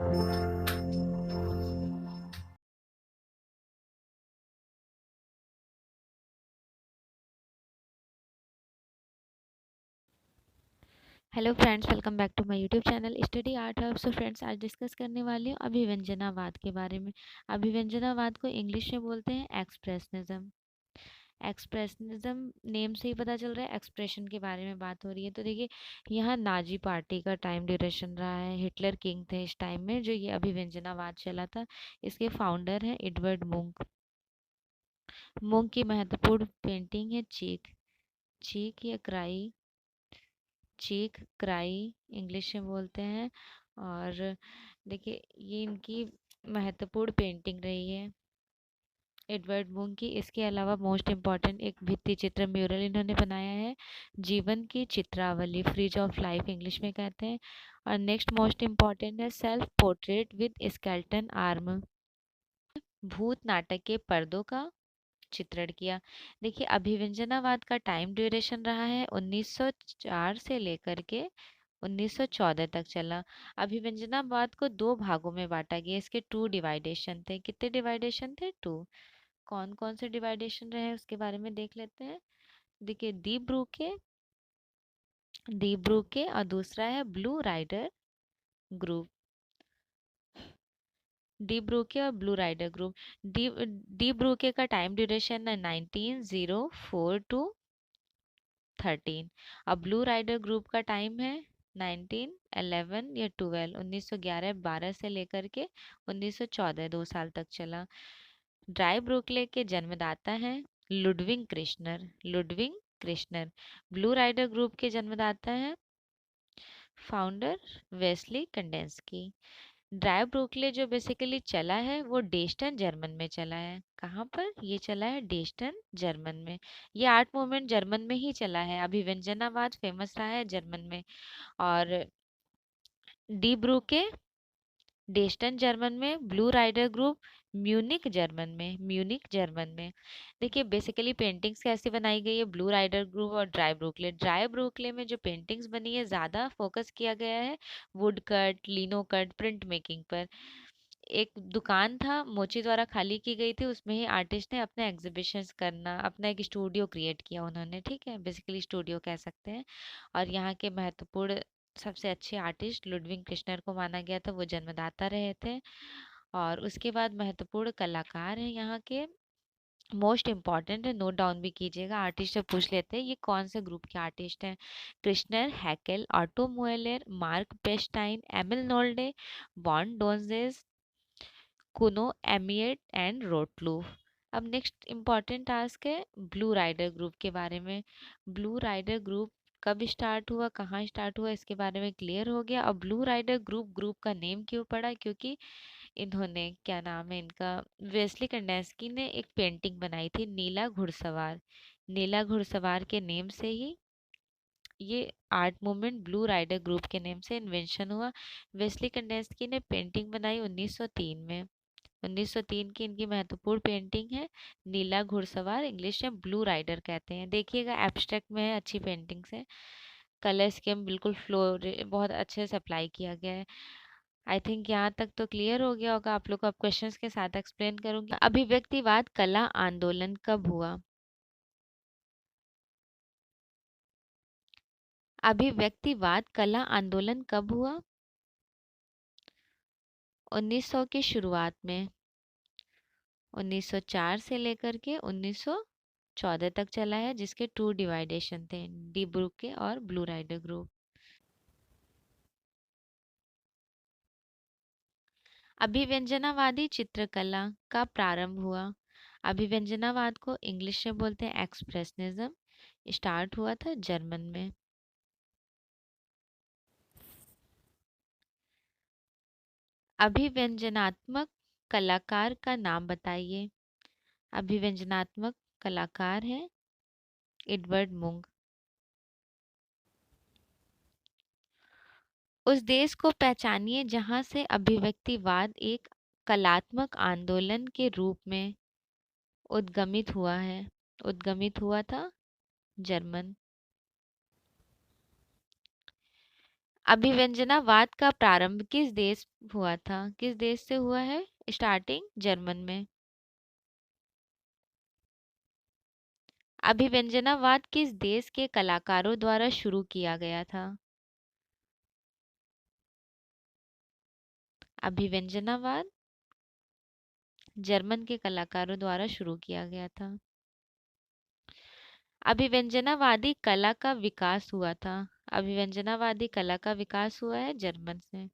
Hello friends, welcome back to my YouTube channel study art hub. So friends, आज discuss करने वाली हूँ अभिव्यंजनावाद के बारे में। अभिव्यंजनावाद को इंग्लिश में बोलते हैं एक्सप्रेशनिज्म। एक्सप्रेशनिज्म नेम से ही पता चल रहा है, एक्सप्रेशन के बारे में बात हो रही है। तो देखिए, यहाँ नाजी पार्टी का टाइम ड्यूरेशन रहा है, हिटलर किंग थे इस टाइम में जो ये अभिव्यंजनावाद चला था। इसके फाउंडर हैं एडवर्ड मुंक। मुंक की महत्वपूर्ण पेंटिंग है चीक। चीक या क्राई, चीक क्राई इंग्लिश में बोलते हैं। और देखिए, ये इनकी महत्वपूर्ण पेंटिंग रही है एडवर्ड मुंक की। इसके अलावा मोस्ट इम्पॉर्टेंट एक भित्ति चित्र म्यूरल इन्होंने बनाया है, जीवन की चित्रावली, फ्रिज ऑफ लाइफ इंग्लिश में कहते हैं। और नेक्स्ट मोस्ट इम्पॉर्टेंट है self portrait with skeleton arm, भूत नाटक के पर्दों का चित्रण किया। देखिए, अभिव्यंजनावाद का टाइम ड्यूरेशन रहा है 1904 से लेकर के 1914 तक चला। अभिव्यंजनावाद को दो भागों में बांटा गया। इसके टू डिवाइडेशन थे। कितने डिवाइडेशन थे? टू। कौन कौन से डिवाइडेशन रहे उसके बारे में देख लेते हैं। देखिए, दी ब्रूके और दूसरा है blue rider group. Die Brucke और blue rider group. Die Die Brucke का टाइम ड्यूरेशन है 1904 टू 13। अब ब्लू राइडर ग्रुप का टाइम है 1911 या 12, 1911 12 से लेकर के 1914, 2 साल तक चला। ड्राई ब्रुकले के जन्मदाता हैं Ludwig Kirchner. Ludwig Kirchner. Blue rider group के जन्मदाता हैं founder Wassily Kandinsky. Die Brucke जो बेसिकली चला है वो डेस्टन जर्मन में चला है। कहाँ पर ये चला है? डेस्टन जर्मन में। ये आर्ट मूवमेंट जर्मन में ही चला है। अभिव्यंजनावाद फेमस रहा है जर्मन में। और डी ब्रूके डेस्टन जर्मन में, blue rider group Munich German में। देखिए, बेसिकली पेंटिंग्स कैसी बनाई गई है ब्लू राइडर ग्रुप और ड्राई ब्रुकले में जो पेंटिंग्स बनी है ज़्यादा फोकस किया गया है would cut, लिनो cut, print making पर। एक दुकान था मोची द्वारा खाली की गई थी, उसमें ही आर्टिस्ट ने अपने एग्जीबिशंस करना, अपना एक स्टूडियो क्रिएट किया उन्होंने। ठीक है, बेसिकली स्टूडियो कह सकते हैं। और यहाँ के महत्वपूर्ण सबसे अच्छे आर्टिस्ट लुडविंग कृष्णर को माना गया था, वो जन्मदाता रहे थे। और उसके बाद महत्वपूर्ण कलाकार हैं यहाँ के, मोस्ट इम्पॉर्टेंट है, नोट डाउन भी कीजिएगा। आर्टिस्ट से पूछ लेते हैं ये कौन से ग्रुप के आर्टिस्ट हैं। कृष्णर, हैकेल, ऑटो मुएलर, मार्क Pechstein, Emil Nolde, van Dongen, Cuno, Amiet and Rottluff. अब नेक्स्ट इम्पॉर्टेंट टास्क है ब्लू राइडर ग्रुप के बारे में। ब्लू राइडर ग्रुप कब स्टार्ट हुआ, कहाँ स्टार्ट हुआ, इसके बारे में क्लियर हो गया। अब ब्लू राइडर ग्रुप का नेम क्यों पड़ा? क्योंकि इन्होंने, क्या नाम है इनका, वेस्ली कंडेंस्की ने एक पेंटिंग बनाई थी नीला घुड़सवार। नीला घुड़सवार के नेम से ही ये art movement Blue rider group के नेम से इन्वेंशन हुआ। वेस्ली कंडेंस्की ने पेंटिंग बनाई 1903 में। 1903 की इनकी महत्वपूर्ण पेंटिंग है नीला घुड़सवार, इंग्लिश में ब्लू राइडर कहते हैं। देखिएगा, एब्स्ट्रैक्ट में है, अच्छी पेंटिंग्स है। कलर स्कीम बिल्कुल फ्लोर बहुत अच्छे से अप्लाई किया गया है। आई थिंक यहाँ तक तो क्लियर हो गया होगा आप लोग को। अब क्वेश्चंस के साथ एक्सप्लेन करूंगी। अभिव्यक्तिवाद कला आंदोलन कब हुआ? अभिव्यक्तिवाद कला आंदोलन कब हुआ? 1900 की शुरुआत में, 1904 से लेकर के 1914 तक चला है, जिसके टू डिवाइडेशन थे, डी ब्रूके और ब्लू राइडर ग्रुप। अभिव्यंजनावादी चित्रकला का प्रारंभ हुआ। अभिव्यंजनावाद को इंग्लिश में बोलते हैं एक्सप्रेशनिज्म, स्टार्ट हुआ था जर्मन में। अभिव्यंजनात्मक कलाकार का नाम बताइए। अभिव्यंजनात्मक कलाकार हैं एडवर्ड मुंक। उस देश को पहचानिए जहां से अभिव्यक्तिवाद एक कलात्मक आंदोलन के रूप में उद्गमित हुआ है। उद्गमित हुआ था जर्मन। अभिव्यंजनावाद का प्रारंभ किस देश हुआ था, किस देश से हुआ है स्टार्टिंग? जर्मन में। अभिव्यंजनावाद किस देश के कलाकारों द्वारा शुरू किया गया था? अभिव्यंजनावाद जर्मन के कलाकारों द्वारा शुरू किया गया था। अभिव्यंजनावादी कला का विकास हुआ था। अभिव्यंजनावादी कला का विकास हुआ है जर्मन से।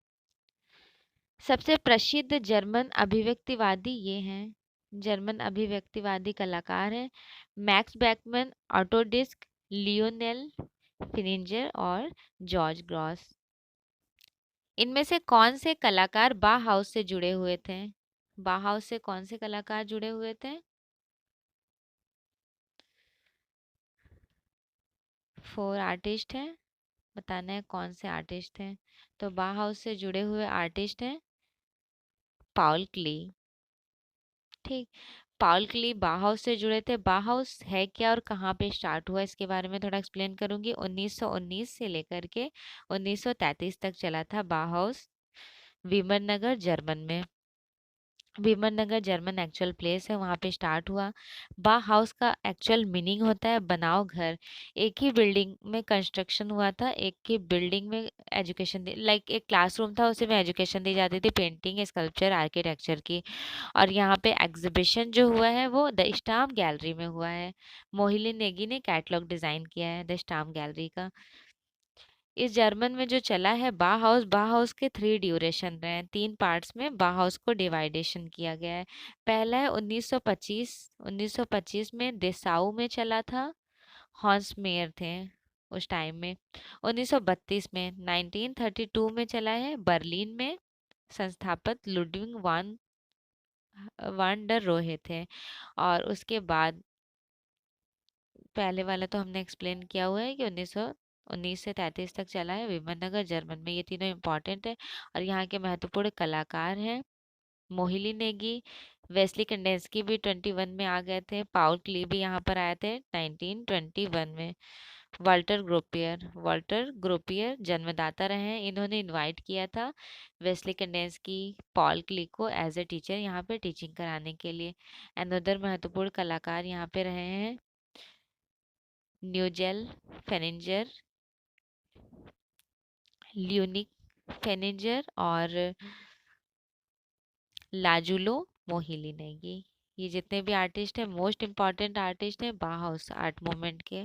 सबसे प्रसिद्ध जर्मन अभिव्यक्तिवादी ये हैं, जर्मन अभिव्यक्तिवादी कलाकार हैं मैक्स बैकमैन, ऑटो डिस्क, लियोनेल फिनिंजर और जॉर्ज ग्रॉस। इनमें से कौन से कलाकार बाहाउस से जुड़े हुए थे? बाहाउस से कौन से कलाकार जुड़े हुए थे? 4 आर्टिस्ट हैं, बताना है कौन से आर्टिस्ट हैं। तो बाहाउस से जुड़े हुए आर्टिस्ट हैं पाउल क्ली। ठीक, पाउल क्ली बाहाउस से जुड़े थे। बाहाउस है क्या और कहाँ पे स्टार्ट हुआ, इसके बारे में थोड़ा एक्सप्लेन करूंगी। 1919 से लेकर के 1933 तक चला था बाहाउस, वीमर नगर जर्मन में। विमन नगर जर्मन एक्चुअल प्लेस है, वहाँ पे स्टार्ट हुआ। बा हाउस का एक्चुअल मीनिंग होता है बनाओ घर। एक ही बिल्डिंग में कंस्ट्रक्शन हुआ था, एक ही बिल्डिंग में एजुकेशन लाइक एक क्लासरूम था, उसी में एजुकेशन दी जाती थी, पेंटिंग, स्कल्पचर, आर्किटेक्चर की। और यहाँ पे एग्जीबिशन जो हुआ है वो द स्टाम्प गैलरी में हुआ है। मोहिली नेगी ने कैटलॉग डिजाइन किया है द स्टाम्प गैलरी का। इस जर्मन में जो चला है बा हाउस के 3 ड्यूरेशन रहे हैं, 3 पार्ट्स में बा हाउस को डिवाइडेशन किया गया है। पहला है 1925, 1925 में देसाऊ में चला था, हॉन्स मेयर थे उस टाइम में। 1932 में, 1932 में चला है बर्लिन में, संस्थापक लुडविग वान डर रोहे थे। और उसके बाद पहले वाला तो हमने एक्सप्लेन किया हुआ है कि 1919 से 33 तक चला है विमननगर जर्मन में। ये तीनों इम्पोर्टेंट है और यहाँ के महत्वपूर्ण कलाकार हैं मोहिली नेगी, वेस्ली कंडेंस्की भी 21 में आ गए थे, पाउल क्ली भी यहाँ पर आए थे 1921 में। वाल्टर ग्रोपियर जन्मदाता रहे हैं, इन्होंने इनवाइट किया था वेस्ली कंडेंस्की, पॉल क्ली को एज ए टीचर यहाँ पे टीचिंग कराने के लिए। अनदर महत्वपूर्ण कलाकार यहाँ पे रहे हैं न्यूजेल फेनिंजर, ल्यूनिक फेनिंजर और लाजुलो मोहिलिनेगी। ये जितने भी आर्टिस्ट हैं मोस्ट इम्पॉर्टेंट आर्टिस्ट हैं बाहाउस आर्ट मूवमेंट के।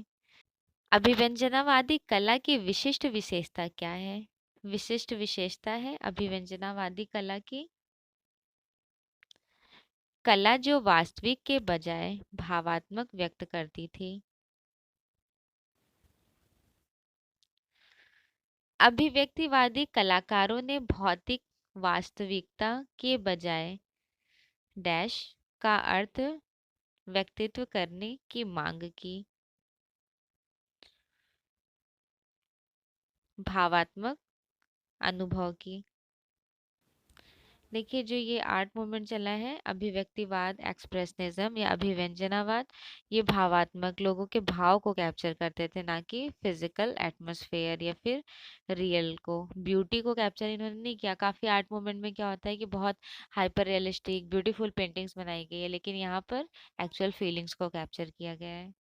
अभिव्यंजनावादी कला की विशिष्ट विशेषता क्या है? विशिष्ट विशेषता है अभिव्यंजनावादी कला की, कला जो वास्तविक के बजाय भावात्मक व्यक्त करती थी। अभिव्यक्तिवादी कलाकारों ने भौतिक वास्तविकता के बजाय डैश का अर्थ व्यक्तित्व करने की मांग की। भावात्मक अनुभव की। देखिए जो ये आर्ट मूवमेंट चला है अभिव्यक्तिवाद, एक्सप्रेशनिज्म या अभिव्यंजनावाद, ये भावात्मक लोगों के भाव को कैप्चर करते थे, ना कि फिजिकल एटमॉस्फेयर या फिर रियल को, ब्यूटी को कैप्चर इन्होंने नहीं किया। काफी आर्ट मूवमेंट में क्या होता है कि बहुत हाइपर रियलिस्टिक ब्यूटीफुल पेंटिंग्स बनाई गई है, लेकिन यहाँ पर एक्चुअल फीलिंग्स को कैप्चर किया गया है।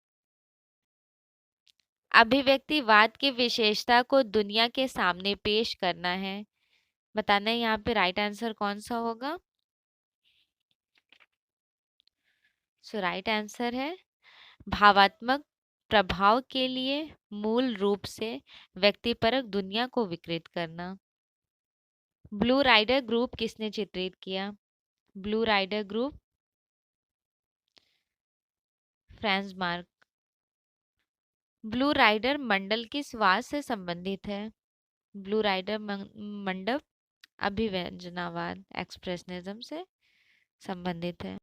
अभिव्यक्तिवाद की विशेषता को दुनिया के सामने पेश करना है, बताना है यहाँ पे राइट आंसर कौन सा होगा। सो राइट आंसर है भावात्मक प्रभाव के लिए मूल रूप से व्यक्तिपरक दुनिया को विकृत करना। ब्लू राइडर ग्रुप किसने चित्रित किया? Blue rider group Franz Marc. Blue rider मंडल किस वाद से संबंधित है? ब्लू राइडर मंडप अभिव्यंजनावाद एक्सप्रेशनिज्म से संबंधित है।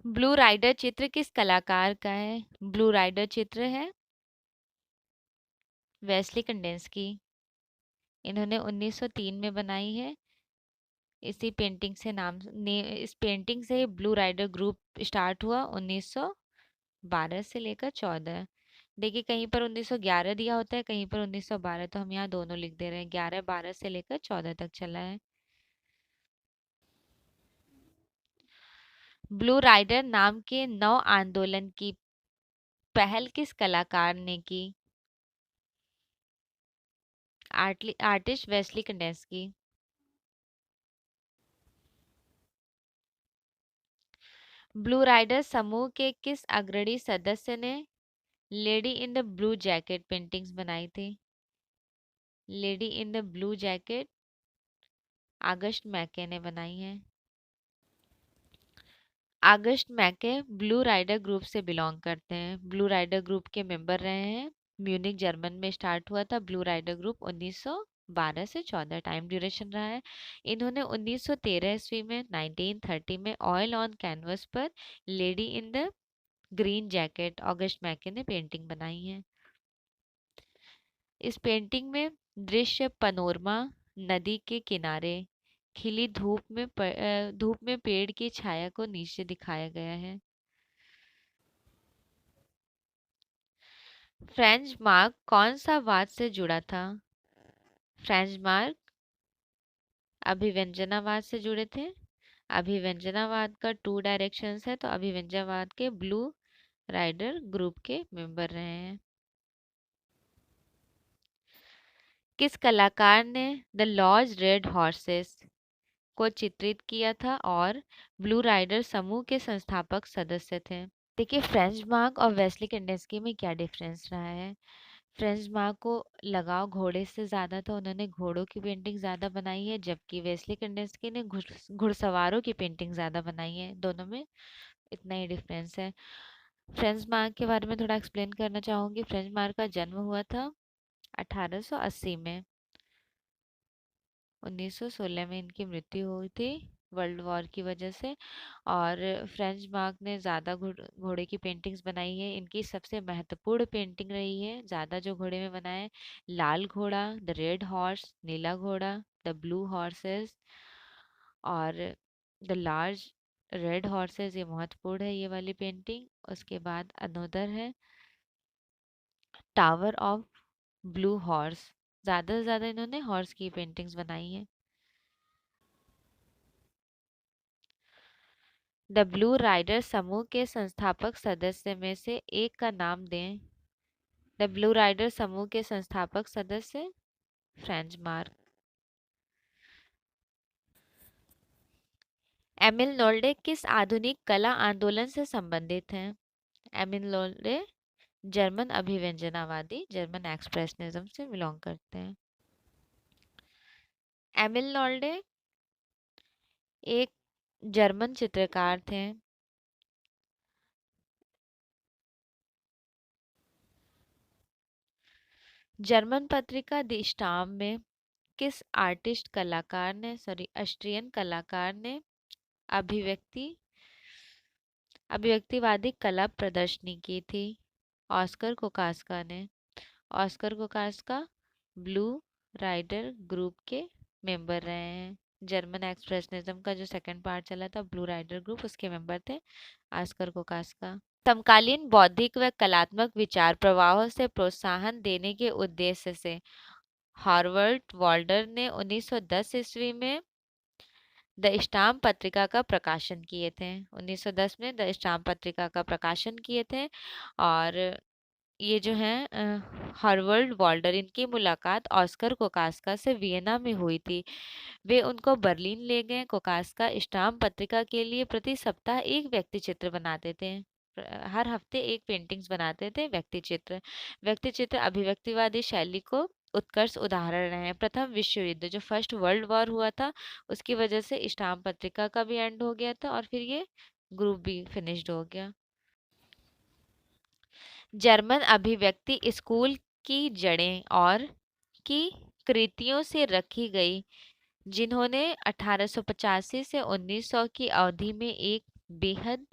ब्लू राइडर चित्र किस कलाकार का है? ब्लू राइडर चित्र है वेस्ली कंडेंस्की, इन्होंने 1903 में बनाई है। इसी पेंटिंग से इस पेंटिंग से ब्लू राइडर ग्रुप स्टार्ट हुआ 1912 से लेकर 14। देखिए कहीं पर 1911 दिया होता है, कहीं पर 1912, तो हम यहाँ दोनों लिख दे रहे हैं। 11-12 से लेकर 14 तक चला है। ब्लू राइडर नाम के नव आंदोलन की पहल किस कलाकार ने की? Artist Wassily Kandinsky. Blue rider समूह के किस अग्रणी सदस्य ने lady in the blue jacket paintings बनाई थी? Lady in the blue jacket August Macke ने बनाई है। August Macke blue rider group से बिलोंग करते हैं। ब्लू राइडर ग्रुप के मेंबर रहे हैं। म्यूनिक जर्मन में स्टार्ट हुआ था ब्लू राइडर ग्रुप। 1912 से 14 टाइम ड्यूरेशन रहा है। इन्होंने 1913 ईस्वी में 1930 में ऑयल ऑन कैनवस पर lady in the green jacket August मैके ने पेंटिंग बनाई है। इस पेंटिंग में दृश्य पनोरमा नदी के किनारे खिली धूप में पेड़ की छाया को नीचे दिखाया गया है। फ्रेंच मार्क कौन सा वाद से जुड़ा था? फ्रेंच मार्क अभिव्यंजनावाद से जुड़े थे। अभिव्यंजनावाद का टू डायरेक्शंस है, तो अभिव्यंजनावाद के ब्लू राइडर ग्रुप के मेंबर रहे हैं। किस कलाकार ने द लॉज रेड हॉर्सेस को चित्रित किया था और ब्लू राइडर समूह के संस्थापक सदस्य थे? देखिए फ्रेंच मार्क और वेस्ली कैंडेस्की में क्या डिफरेंस रहा है। फ्रेंच मार्क को लगाव घोड़े से ज्यादा था, उन्होंने घोड़ों की पेंटिंग ज्यादा बनाई है, जबकि वेस्ली कैंडेस्की ने घुड़सवारों की पेंटिंग ज्यादा बनाई है। दोनों में इतना ही डिफरेंस है। फ्रेंच मार्क के बारे में थोड़ा एक्सप्लेन करना चाहूंगी। फ्रेंच मार्क का जन्म हुआ था 1880 में। 1916 में इनकी मृत्यु हुई थी वर्ल्ड वॉर की वजह से। और फ्रेंच मार्क ने ज़्यादा घोड़े की पेंटिंग्स बनाई है। इनकी सबसे महत्वपूर्ण पेंटिंग रही है ज़्यादा जो घोड़े में बनाए, लाल घोड़ा द रेड हॉर्स, नीला घोड़ा द ब्लू हॉर्सेस, और द लार्ज रेड हॉर्सेस, ये महत्वपूर्ण है ये वाली पेंटिंग। उसके बाद अनोदर है टावर ऑफ ब्लू हॉर्स। ज़्यादा से ज़्यादा इन्होंने हॉर्स की पेंटिंग्स बनाई है। द ब्लू राइडर समूह के संस्थापक सदस्य में से एक का नाम दें। द ब्लू राइडर समूह के संस्थापक सदस्य फ्रेंच मार्क। एमिल नोल्डे किस आधुनिक कला आंदोलन से संबंधित हैं? एमिल नोल्डे जर्मन अभिव्यंजनावादी, जर्मन एक्सप्रेशनिज्म से बिलोंग करते हैं। एमिल नोल्डे एक जर्मन चित्रकार थे। जर्मन पत्रिका दी स्टाम में किस ऑस्ट्रियन कलाकार ने अभिव्यक्ति अभिव्यक्तिवादी कला प्रदर्शनी की थी? ऑस्कर कोकास्का ने। ऑस्कर कोकास्का ब्लू राइडर ग्रुप के मेंबर रहे हैं। जर्मन एक्सप्रेशनिज्म का जो सेकंड पार्ट चला था ब्लू राइडर ग्रुप, उसके मेंबर थे ऑस्कर कोकास्का। समकालीन बौद्धिक व कलात्मक विचार प्रवाहों से प्रोत्साहन देने के उद्देश्य से हार्वर्ड वॉल्डर ने 1910 ईस्वी में द स्टाम्प पत्रिका का प्रकाशन किए थे। 1910 में द स्टाम्प पत्रिका का प्रकाशन किए थे। और ये जो है हार्वर्ड वॉल्डर, इनकी मुलाकात ऑस्कर कोकास्का से वियना में हुई थी। वे उनको बर्लिन ले गए। कोकास्का स्टाम्प पत्रिका के लिए प्रति सप्ताह एक व्यक्ति चित्र बनाते थे। हर हफ्ते एक पेंटिंग्स बनाते थे व्यक्ति चित्र। व्यक्ति चित्र अभिव्यक्तिवादी शैली को उत्कर्ष उदाहरण रहे हैं। प्रथम विश्व युद्ध जो फर्स्ट वर्ल्ड वॉर हुआ था, उसकी वजह से स्टाम्प पत्रिका का भी एंड हो गया था और फिर ये ग्रुप भी फिनिश्ड हो गया। जर्मन अभिव्यक्ति स्कूल की जड़ें और की कृतियों से रखी गई, जिन्होंने 1885 से 1900 की अवधि में एक बेहद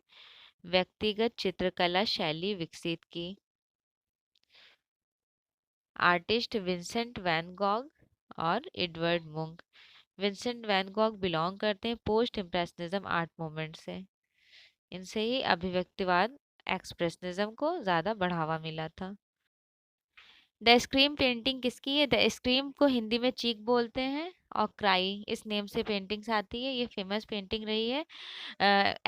व्यक्तिगत चित्रकला शैली विकसित की। आर्टिस्ट विंसेंट वैन गॉग और Edvard Munch. Vincent van Gogh belong करते हैं पोस्ट इम्प्रेशनिज्म आर्ट मूवमेंट से। इनसे ही अभिव्यक्तिवाद एक्सप्रेशनिज्म को ज़्यादा बढ़ावा मिला था। द स्क्रीम पेंटिंग किसकी है? द स्क्रीम को हिंदी में चीख बोलते हैं, और क्राई इस नेम से पेंटिंग्स आती है। ये फेमस पेंटिंग रही है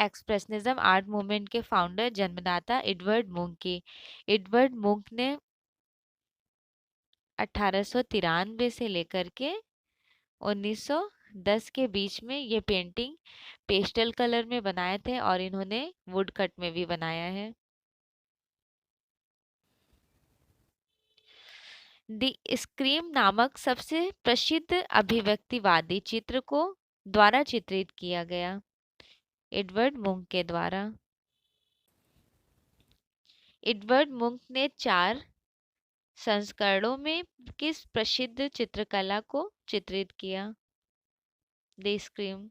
एक्सप्रेशनिज्म आर्ट मूवमेंट के फाउंडर, जन्मदाता एडवर्ड मुंक की। एडवर्ड मुंक ने 1893 से लेकर के 1910 के बीच में ये पेंटिंग पेस्टल कलर में बनाए थे, और इन्होंने वुड कट में भी बनाया है। द स्क्रीम नामक सबसे प्रसिद्ध अभिव्यक्तिवादी चित्र को द्वारा चित्रित किया गया, एडवर्ड मुंक के द्वारा। एडवर्ड मुंक ने 4 संस्करणों में किस प्रसिद्ध चित्रकला को चित्रित किया? The scream.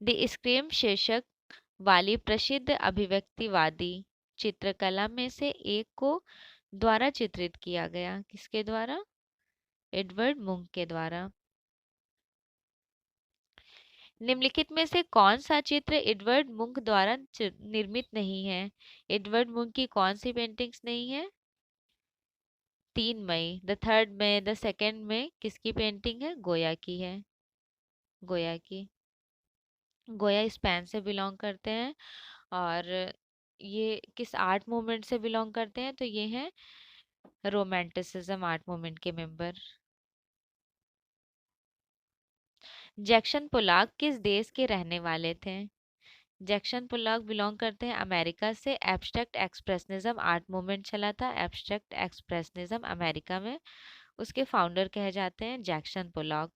द स्क्रीम शीर्षक वाली प्रसिद्ध अभिव्यक्तिवादी चित्रकला में से एक को द्वारा चित्रित किया गया। किसके द्वारा? एडवर्ड मुंक के द्वारा। निम्नलिखित में से कौन सा चित्र एडवर्ड मुंक द्वारा निर्मित नहीं है? एडवर्ड मुंक की कौन सी पेंटिंग्स नहीं है? 3 मई, the 3rd May, the 2nd मई किसकी पेंटिंग है? गोया की है। गोया की। गोया स्पेन से बिलोंग करते हैं, और ये किस आर्ट मूवमेंट से बिलोंग करते हैं? तो ये हैं रोमांटिसिज्म आर्ट मूवमेंट के मेंबर। जैक्सन पोलाक किस देश के रहने वाले थे? जैक्सन पोलाक बिलोंग करते हैं अमेरिका से। एब्स्ट्रैक्ट एक्सप्रेशनिज्म आर्ट मूवमेंट चला था एब्स्ट्रैक्ट एक्सप्रेशनिज्म अमेरिका में, उसके फाउंडर कहे जाते हैं जैक्सन पोलाक।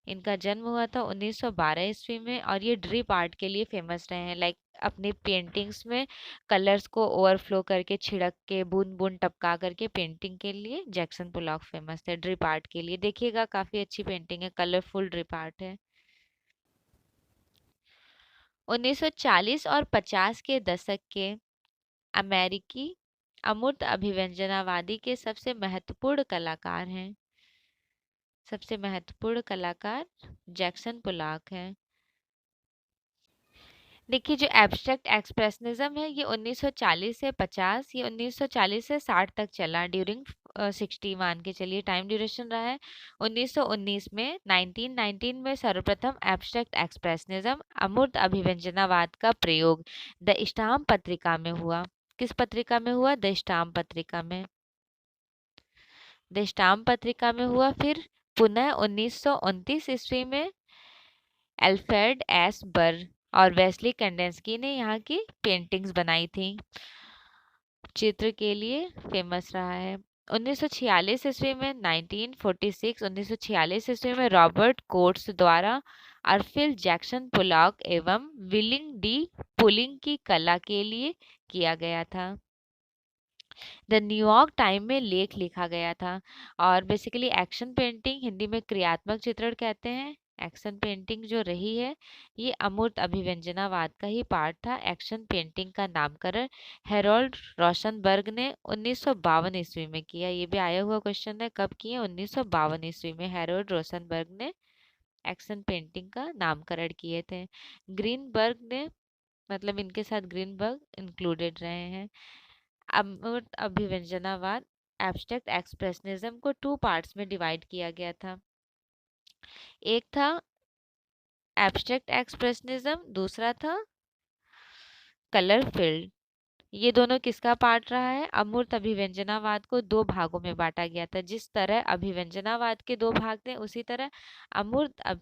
इनका जन्म हुआ था 1912 ईस्वी में, और ये ड्रिप आर्ट के लिए फेमस रहे हैं। लाइक अपनी पेंटिंग्स में कलर्स को ओवरफ्लो करके, छिड़क के, बूंद बूंद टपका करके पेंटिंग के लिए जैक्सन पोलॉक फेमस थे। ड्रिप आर्ट के लिए देखिएगा, काफी अच्छी पेंटिंग है, कलरफुल ड्रिप आर्ट है। 1940 और 50 के दशक के अमेरिकी अमूर्त अभिव्यंजनावादी के सबसे महत्वपूर्ण कलाकार हैं। सबसे महत्वपूर्ण कलाकार जैक्सन पोलॉक हैं। देखिए, जो एब्स्ट्रैक्ट एक्सप्रेशनिज्म है ये 1940 से 50, ये 1940 से 60 तक चला, ड्यूरिंग 60 मान के चलिए टाइम ड्यूरेशन रहा है। 1919 में 1919 में सर्वप्रथम एब्स्ट्रैक्ट एक्सप्रेशनिज्म अमूर्त अभिव्यंजनावाद का प्रयोग द स्टाम्प पत्रिका में हुआ। किस पत्रिका में हुआ? द स्टाम्प पत्रिका में। द स्टाम्प पत्रिका में हुआ। फिर पुनः 1929 ईस्वी में अल्फ्रेड एस बर और वेस्ली कैंडेंस्की ने यहाँ की पेंटिंग्स बनाई थी, चित्र के लिए फेमस रहा है। 1946 ईस्वी में 1946 ईस्वी में रॉबर्ट कोट्स द्वारा अर्फिल जैक्सन पोलॉक एवं विलिंग डी पुलिंग की कला के लिए किया गया था। द न्यूयॉर्क टाइम में लेख लिखा गया था। और बेसिकली एक्शन पेंटिंग हिंदी में क्रियात्मक चित्रण कहते हैं। एक्शन पेंटिंग जो रही है ये अमूर्त अभिव्यंजनावाद का ही पार्ट था। एक्शन पेंटिंग का नामकरण हेरोल्ड रोशनबर्ग ने 1952 ईस्वी में किया। ये भी आया हुआ क्वेश्चन है, कब किए? 1952 ईस्वी में हेरोल्ड रोशनबर्ग ने एक्शन पेंटिंग का नामकरण किए थे। ग्रीनबर्ग ने, मतलब इनके साथ ग्रीनबर्ग इंक्लूडेड रहे हैं। अमूर्त अभिव्यंजनावाद एब्स्ट्रैक्ट एक्सप्रेशनिज्म को 2 पार्ट्स में डिवाइड किया गया था। एक था एब्स्ट्रैक्ट एक्सप्रेशनिज्म, दूसरा था कलर फील्ड। ये दोनों किसका पार्ट रहा है? अमूर्त अभिव्यंजनावाद को 2 भागों में बांटा गया था। जिस तरह अभिव्यंजनावाद के 2 भाग थे, उसी तरह अमूर्त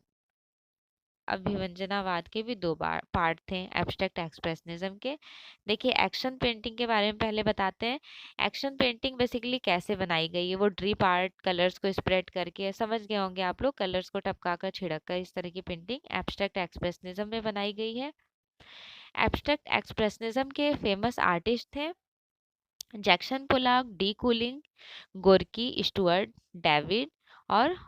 अभिव्यंजनावाद के भी 2 पार्ट थे एब्स्ट्रैक्ट एक्सप्रेशनिज्म के। देखिए, एक्शन पेंटिंग के बारे में पहले बताते हैं। एक्शन पेंटिंग बेसिकली कैसे बनाई गई है? वो ड्रिप आर्ट, कलर्स को स्प्रेड करके, समझ गए होंगे आप लोग, कलर्स को टपका कर, छिड़क कर, इस तरह की पेंटिंग एब्स्ट्रैक्ट एक्सप्रेशनिज्म में बनाई गई है। एब्स्ट्रैक्ट एक्सप्रेशनिज्म के फेमस आर्टिस्ट थे Jackson Pollock, D cooling, Gorky Stuart, David और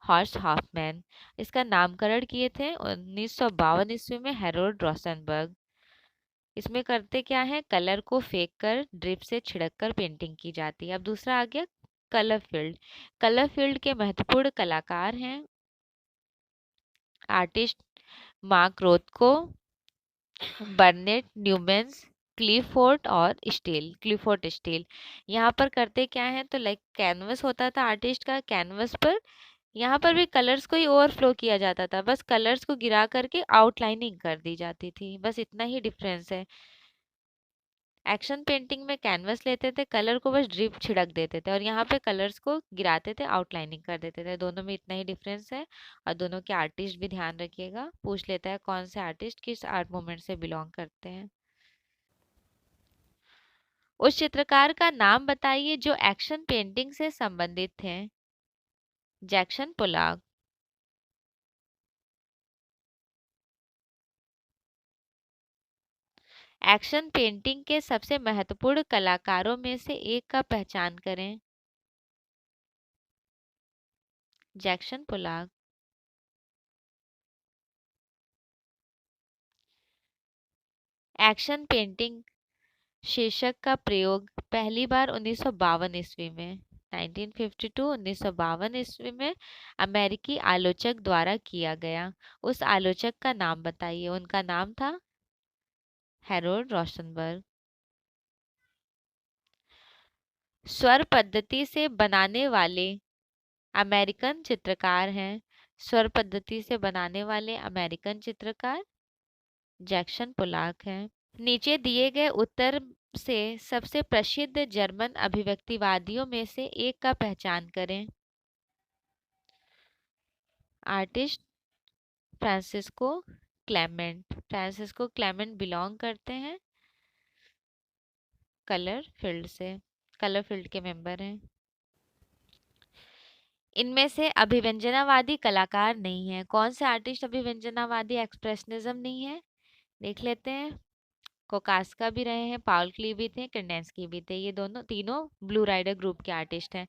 हॉर्स्ट हॉफमैन। इसका नामकरण किए थे 1952 ईस्वी में हेरोल्ड रोशनबर्ग। इसमें करते क्या है? कलर को फेंक कर, ड्रिप से छिड़क कर पेंटिंग की जाती है। अब दूसरा आ गया कलर फील्ड। कलर फील्ड के महत्वपूर्ण कलाकार हैं आर्टिस्ट मार्क रोथको, बर्नेट न्यूमैन्स, क्लिफोर्ट और स्टील, क्लिफोर्ट स्टील। यहाँ पर करते क्या है, तो लाइक कैनवस होता था आर्टिस्ट का, कैनवस पर यहाँ पर भी कलर्स को ही ओवरफ्लो किया जाता था, बस कलर्स को गिरा करके आउटलाइनिंग कर दी जाती थी, बस इतना ही डिफरेंस है। एक्शन पेंटिंग में कैनवस लेते थे, कलर को बस ड्रिप छिड़क देते थे, और यहाँ पे कलर्स को गिराते थे, आउटलाइनिंग कर देते थे। दोनों में इतना ही डिफरेंस है। और दोनों के आर्टिस्ट भी ध्यान रखिएगा, पूछ लेता है कौन से आर्टिस्ट किस आर्ट मूवमेंट से बिलोंग करते हैं। उस चित्रकार का नाम बताइए जो एक्शन पेंटिंग से संबंधित थे। Jackson Pollock. एक्शन पेंटिंग के सबसे महत्वपूर्ण कलाकारों में से एक का पहचान करें। Jackson Pollock. एक्शन पेंटिंग शीर्षक का प्रयोग पहली बार 1952 ईस्वी में, 1952 ईस्वी में अमेरिकी आलोचक द्वारा किया गया। उस आलोचक का नाम बताइए। उनका नाम था हैरोल्ड रोशनबर्ग। स्वर पद्धति से बनाने वाले अमेरिकन चित्रकार हैं। स्वर पद्धति से बनाने वाले अमेरिकन चित्रकार जैक्सन पोलाक हैं। नीचे दिए गए उत्तर से सबसे प्रसिद्ध जर्मन अभिव्यक्तिवादियों में से एक का पहचान करें। Artist Francisco Clement. Francisco Clement belong करते हैं कलर फील्ड से, कलर फील्ड के मेंबर हैं। इनमें से अभिव्यंजनावादी कलाकार नहीं है। कौन से आर्टिस्ट अभिव्यंजनावादी एक्सप्रेशनिज्म नहीं है, देख लेते हैं। कोकास्का भी रहे हैं, पाउल क्ली भी थे, कैंडेंस्की भी थे, ये दोनों तीनों ब्लू राइडर ग्रुप के आर्टिस्ट हैं।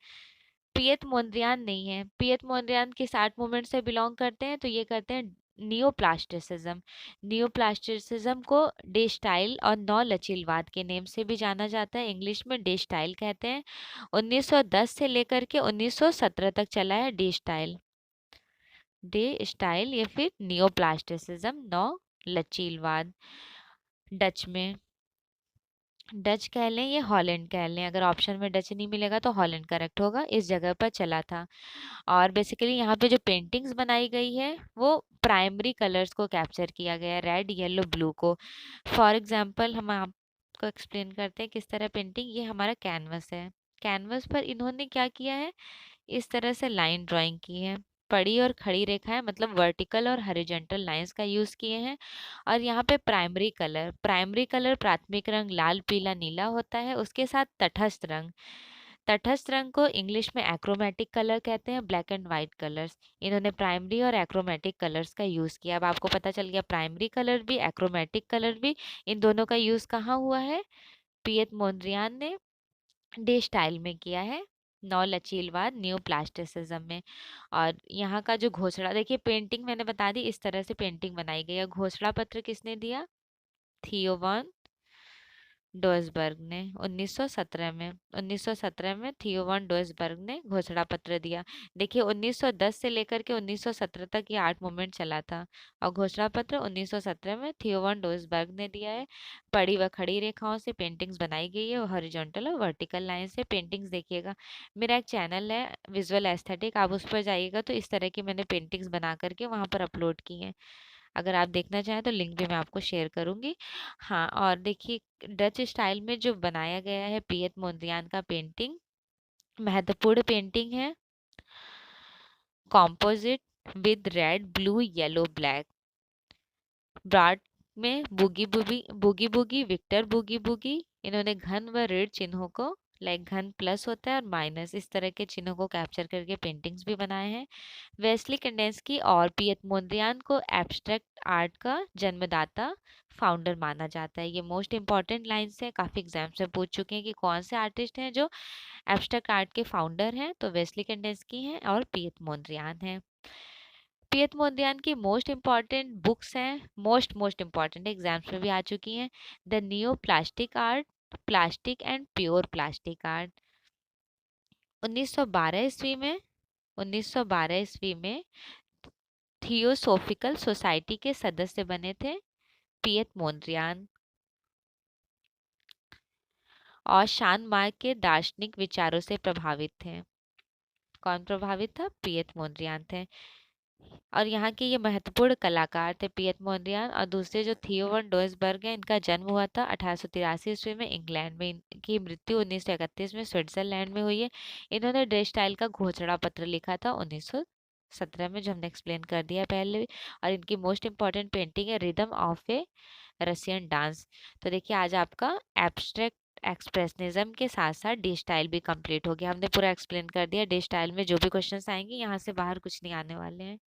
पियत मोंद्रियान नहीं है। पियत मोंद्रियान किस आर्ट मूवमेंट से बिलोंग करते हैं, तो ये करते हैं नियोप्लास्टिसिज्म। नियोप्लास्टिसिज्म को डे स्टाइल और नौ लचीलवाद के नेम से भी जाना जाता है, इंग्लिश में डे स्टाइल कहते हैं। 1910 से लेकर के 1917 तक चला है डे स्टाइल। डे स्टाइल या फिर नियोप्लास्टिसिज्म, नौ लचीलवाद। डच में, डच कह लें या हॉलैंड कह लें, अगर ऑप्शन में डच नहीं मिलेगा तो हॉलैंड करेक्ट होगा, इस जगह पर चला था। और बेसिकली यहाँ पे जो पेंटिंग्स बनाई गई है वो प्राइमरी कलर्स को कैप्चर किया गया है, रेड येलो ब्लू को। फॉर एग्जांपल हम आपको एक्सप्लेन करते हैं किस तरह पेंटिंग, ये हमारा कैनवस है, कैनवस पर इन्होंने क्या किया है, इस तरह से लाइन ड्राइंग की है, पड़ी और खड़ी रेखाएं मतलब वर्टिकल और हॉरिजॉन्टल लाइंस का यूज किए हैं। और यहाँ पे प्राइमरी कलर प्राथमिक रंग लाल पीला नीला होता है, उसके साथ तटस्थ रंग, तटस्थ रंग को इंग्लिश में एक्रोमेटिक कलर कहते हैं, ब्लैक एंड व्हाइट कलर्स। इन्होंने प्राइमरी और एक्रोमेटिक कलर्स का यूज किया। अब आपको पता चल गया प्राइमरी कलर भी एक्रोमेटिक कलर भी, इन दोनों का यूज कहाँ हुआ है, पियत मोंद्रियान ने डे स्टाइल में किया है, नौ लचीलवाद न्यू प्लास्टिसिज्म में। और यहाँ का जो घोषणा देखिए, पेंटिंग मैंने बता दी इस तरह से पेंटिंग बनाई गई है। घोषणा पत्र किसने दिया, थियो वन डोसबर्ग ने 1917 में थियो वन डोसबर्ग ने घोषणा पत्र दिया। देखिए 1910 से लेकर के 1917 तक ये आर्ट मूवमेंट चला था, और घोषणा पत्र 1917 में थियो वन डोसबर्ग ने दिया है। पड़ी व खड़ी रेखाओं से पेंटिंग्स बनाई गई है, हॉरिजॉन्टल और वर्टिकल लाइन से पेंटिंग्स। देखिएगा मेरा एक चैनल है विजुअल एस्थेटिक, आप उस पर जाइएगा तो इस तरह की मैंने पेंटिंग्स बना करके वहाँ पर अपलोड की हैं, अगर आप देखना चाहें तो लिंक भी मैं आपको शेयर करूंगी। हाँ, और देखिए डच स्टाइल में जो बनाया गया है पियत मोंद्रियान का पेंटिंग, महत्वपूर्ण पेंटिंग है, composite with red blue yellow black. Broadway में boogie boogie boogie boogie Victory boogie boogie, इन्होंने घन व ऋण चिन्हों को, लाइक घन प्लस होता है और माइनस, इस तरह के चिन्हों को कैप्चर करके पेंटिंग्स भी बनाए हैं। वेस्ली कैंडेंस्की और पियत मोंद्रियान को एब्स्ट्रैक्ट आर्ट का जन्मदाता फाउंडर माना जाता है। ये मोस्ट इंपॉर्टेंट लाइंस है, काफी एग्जाम्स में पूछ चुके हैं कि कौन से आर्टिस्ट हैं जो एब्स्ट्रैक्ट आर्ट के फाउंडर हैं, तो वेस्ली कैंडेंस्की हैं और पियत मोंद्रियान हैं। पियत मोंद्रियान की मोस्ट इंपॉर्टेंट बुक्स हैं, मोस्ट इंपॉर्टेंट एग्जाम्स में भी आ चुकी हैं। The new plastic art, plastic and pure plastic art. 1912 ईस्वी में 1912 ईस्वी में थियोसोफिकल सोसाइटी के सदस्य बने थे पियत मोंद्रियान। और शान मार्क के दार्शनिक विचारों से प्रभावित थे। कौन प्रभावित था? पियत मोंद्रियान थे। और यहाँ के ये महत्वपूर्ण कलाकार थे पियत मोंद्रियान। और दूसरे जो थियो वन डोइसबर्ग है, इनका जन्म हुआ था 1883 ईस्वी में इंग्लैंड में। इनकी मृत्यु 1931 में स्विट्जरलैंड में हुई है। इन्होंने ड्रेस स्टाइल का घोषणा पत्र लिखा था 1917 में, जो हमने एक्सप्लेन कर दिया पहले भी। और इनकी मोस्ट इंपॉर्टेंट पेंटिंग है rhythm of A Russian dance. तो देखिए आज आपका एब्स्ट्रैक्ट एक्सप्रेशनिज्म के साथ साथ डी स्टाइल भी कंप्लीट हो गया। हमने पूरा एक्सप्लेन कर दिया डी स्टाइल में जो भी क्वेश्चंस आएंगे यहाँ से बाहर कुछ नहीं आने वाले हैं।